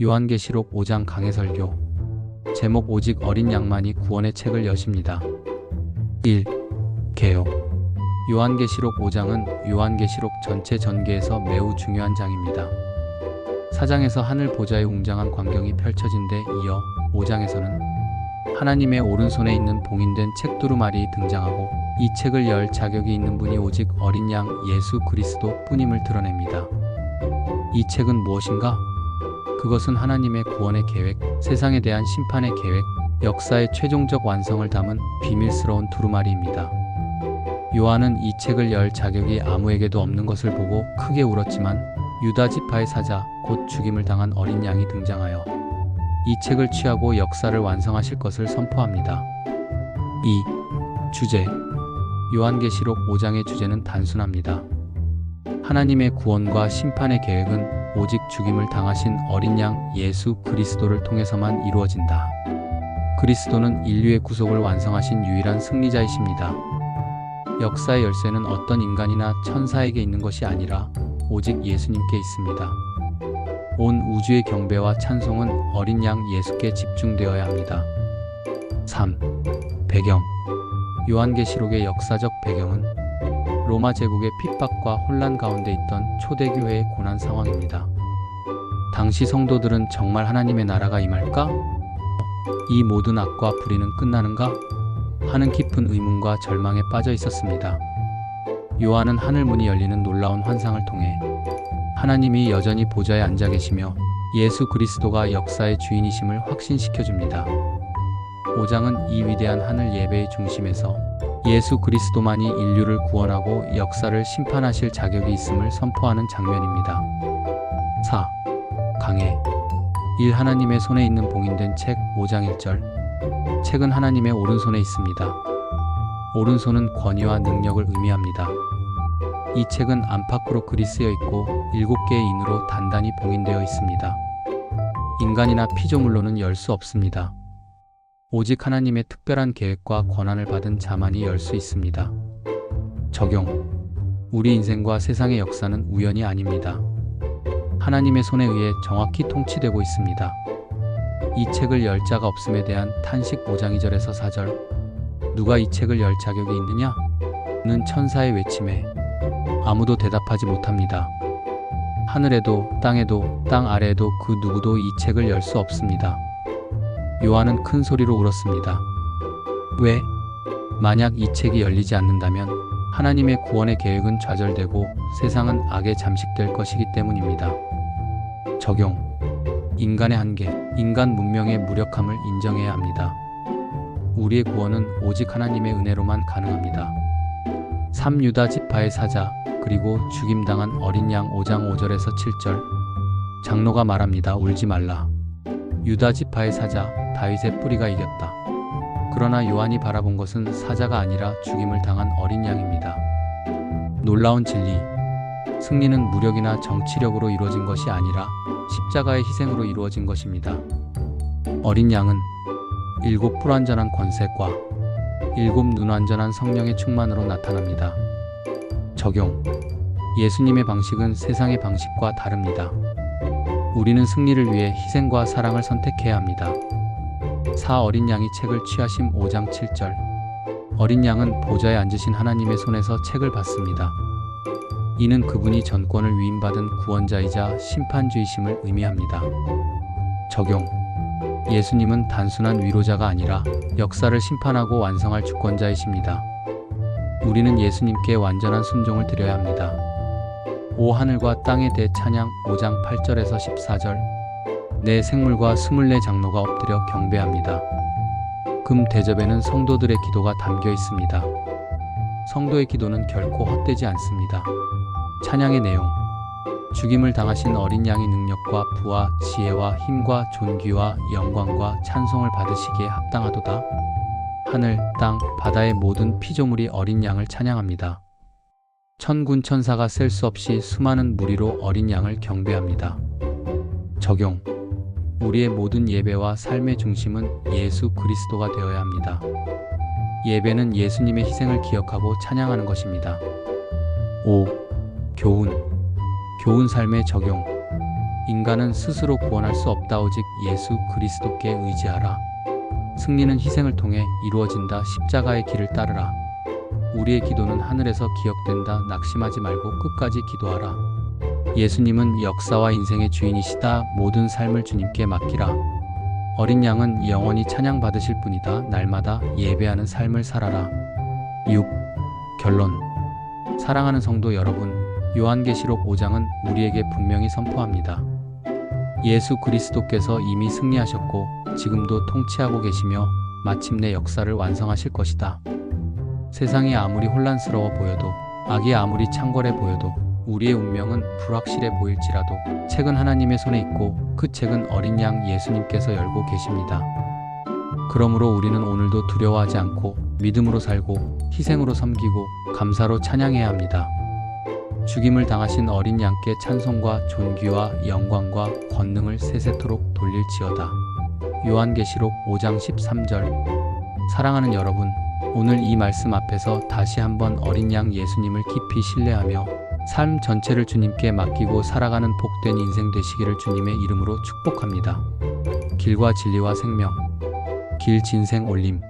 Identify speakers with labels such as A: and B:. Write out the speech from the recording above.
A: 요한계시록 5장 강해 설교. 제목 오직 어린 양만이 구원의 책을 여십니다. 1. 개요. 요한계시록 5장은 요한계시록 전체 전개에서 매우 중요한 장입니다. 4장에서 하늘 보좌의 웅장한 광경이 펼쳐진 데 이어 5장에서는 하나님의 오른손에 있는 봉인된 책 두루마리 등장하고 이 책을 열 자격이 있는 분이 오직 어린 양 예수 그리스도 뿐임을 드러냅니다. 이 책은 무엇인가? 그것은 하나님의 구원의 계획, 세상에 대한 심판의 계획, 역사의 최종적 완성을 담은 비밀스러운 두루마리입니다. 요한은 이 책을 열 자격이 아무에게도 없는 것을 보고 크게 울었지만 유다 지파의 사자, 곧 죽임을 당한 어린 양이 등장하여 이 책을 취하고 역사를 완성하실 것을 선포합니다. 2. 주제. 요한계시록 5장의 주제는 단순합니다. 하나님의 구원과 심판의 계획은 오직 죽임을 당하신 어린 양 예수 그리스도를 통해서만 이루어진다. 그리스도는 인류의 구속을 완성하신 유일한 승리자이십니다. 역사의 열쇠는 어떤 인간이나 천사에게 있는 것이 아니라 오직 예수님께 있습니다. 온 우주의 경배와 찬송은 어린 양 예수께 집중되어야 합니다. 3. 배경. 요한계시록의 역사적 배경은 로마 제국의 핍박과 혼란 가운데 있던 초대교회의 고난 상황입니다. 당시 성도들은 정말 하나님의 나라가 임할까? 이 모든 악과 불의는 끝나는가? 하는 깊은 의문과 절망에 빠져 있었습니다. 요한은 하늘 문이 열리는 놀라운 환상을 통해 하나님이 여전히 보좌에 앉아 계시며 예수 그리스도가 역사의 주인이심을 확신시켜줍니다. 5장은 이 위대한 하늘 예배의 중심에서 예수 그리스도만이 인류를 구원하고 역사를 심판하실 자격이 있음을 선포하는 장면입니다. 4. 강해. 1. 하나님의 손에 있는 봉인된 책. 5장 1절. 책은 하나님의 오른손에 있습니다. 오른손은 권위와 능력을 의미합니다. 이 책은 안팎으로 글이 쓰여 있고 7개의 인으로 단단히 봉인되어 있습니다. 인간이나 피조물로는 열 수 없습니다. 오직 하나님의 특별한 계획과 권한을 받은 자만이 열 수 있습니다. 적용. 우리 인생과 세상의 역사는 우연이 아닙니다. 하나님의 손에 의해 정확히 통치되고 있습니다. 이 책을 열 자가 없음에 대한 탄식. 5장 2절에서 4절. 누가 이 책을 열 자격이 있느냐? 는 천사의 외침에 아무도 대답하지 못합니다. 하늘에도 땅에도 땅 아래에도 그 누구도 이 책을 열 수 없습니다. 요한은 큰 소리로 울었습니다. 왜? 만약 이 책이 열리지 않는다면 하나님의 구원의 계획은 좌절되고 세상은 악에 잠식될 것이기 때문입니다. 적용. 인간의 한계, 인간 문명의 무력함을 인정해야 합니다. 우리의 구원은 오직 하나님의 은혜로만 가능합니다. 3. 유다 지파의 사자, 그리고 죽임당한 어린 양. 5장 5절에서 7절. 장로가 말합니다. 울지 말라. 유다 지파의 사자, 다윗의 뿌리가 이겼다. 그러나 요한이 바라본 것은 사자가 아니라 죽임을 당한 어린 양입니다. 놀라운 진리. 승리는 무력이나 정치력으로 이루어진 것이 아니라 십자가의 희생으로 이루어진 것입니다. 어린 양은 7 불완전한 권세과 7 눈완전한 성령의 충만으로 나타납니다. 적용. 예수님의 방식은 세상의 방식과 다릅니다. 우리는 승리를 위해 희생과 사랑을 선택해야 합니다. 4. 어린 양이 책을 취하심. 5장 7절. 어린 양은 보좌에 앉으신 하나님의 손에서 책을 받습니다. 이는 그분이 전권을 위임받은 구원자이자 심판주이심을 의미합니다. 적용. 예수님은 단순한 위로자가 아니라 역사를 심판하고 완성할 주권자이십니다. 우리는 예수님께 완전한 순종을 드려야 합니다. 5. 하늘과 땅의 대찬양. 5장 8절에서 14절. 네 생물과 24 장로가 엎드려 경배합니다. 금 대접에는 성도들의 기도가 담겨 있습니다. 성도의 기도는 결코 헛되지 않습니다. 찬양의 내용. 죽임을 당하신 어린 양의 능력과 부와 지혜와 힘과 존귀와 영광과 찬송을 받으시기에 합당하도다. 하늘, 땅, 바다의 모든 피조물이 어린 양을 찬양합니다. 천군 천사가 셀 수 없이 수많은 무리로 어린 양을 경배합니다. 적용. 우리의 모든 예배와 삶의 중심은 예수 그리스도가 되어야 합니다. 예배는 예수님의 희생을 기억하고 찬양하는 것입니다. 5. 교훈. 교훈 삶의 적용. 인간은 스스로 구원할 수 없다. 오직 예수 그리스도께 의지하라. 승리는 희생을 통해 이루어진다. 십자가의 길을 따르라. 우리의 기도는 하늘에서 기억된다. 낙심하지 말고 끝까지 기도하라. 예수님은 역사와 인생의 주인이시다. 모든 삶을 주님께 맡기라. 어린 양은 영원히 찬양받으실 뿐이다. 날마다 예배하는 삶을 살아라. 6. 결론. 사랑하는 성도 여러분, 요한계시록 5장은 우리에게 분명히 선포합니다. 예수 그리스도께서 이미 승리하셨고 지금도 통치하고 계시며 마침내 역사를 완성하실 것이다. 세상이 아무리 혼란스러워 보여도, 악이 아무리 창궐해 보여도, 우리의 운명은 불확실해 보일지라도 책은 하나님의 손에 있고 그 책은 어린 양 예수님께서 열고 계십니다. 그러므로 우리는 오늘도 두려워하지 않고 믿음으로 살고 희생으로 섬기고 감사로 찬양해야 합니다. 죽임을 당하신 어린 양께 찬송과 존귀와 영광과 권능을 세세토록 돌릴지어다. 요한계시록 5장 13절. 사랑하는 여러분, 오늘 이 말씀 앞에서 다시 한번 어린 양 예수님을 깊이 신뢰하며 삶 전체를 주님께 맡기고 살아가는 복된 인생 되시기를 주님의 이름으로 축복합니다. 길과 진리와 생명, 길 진생 올림.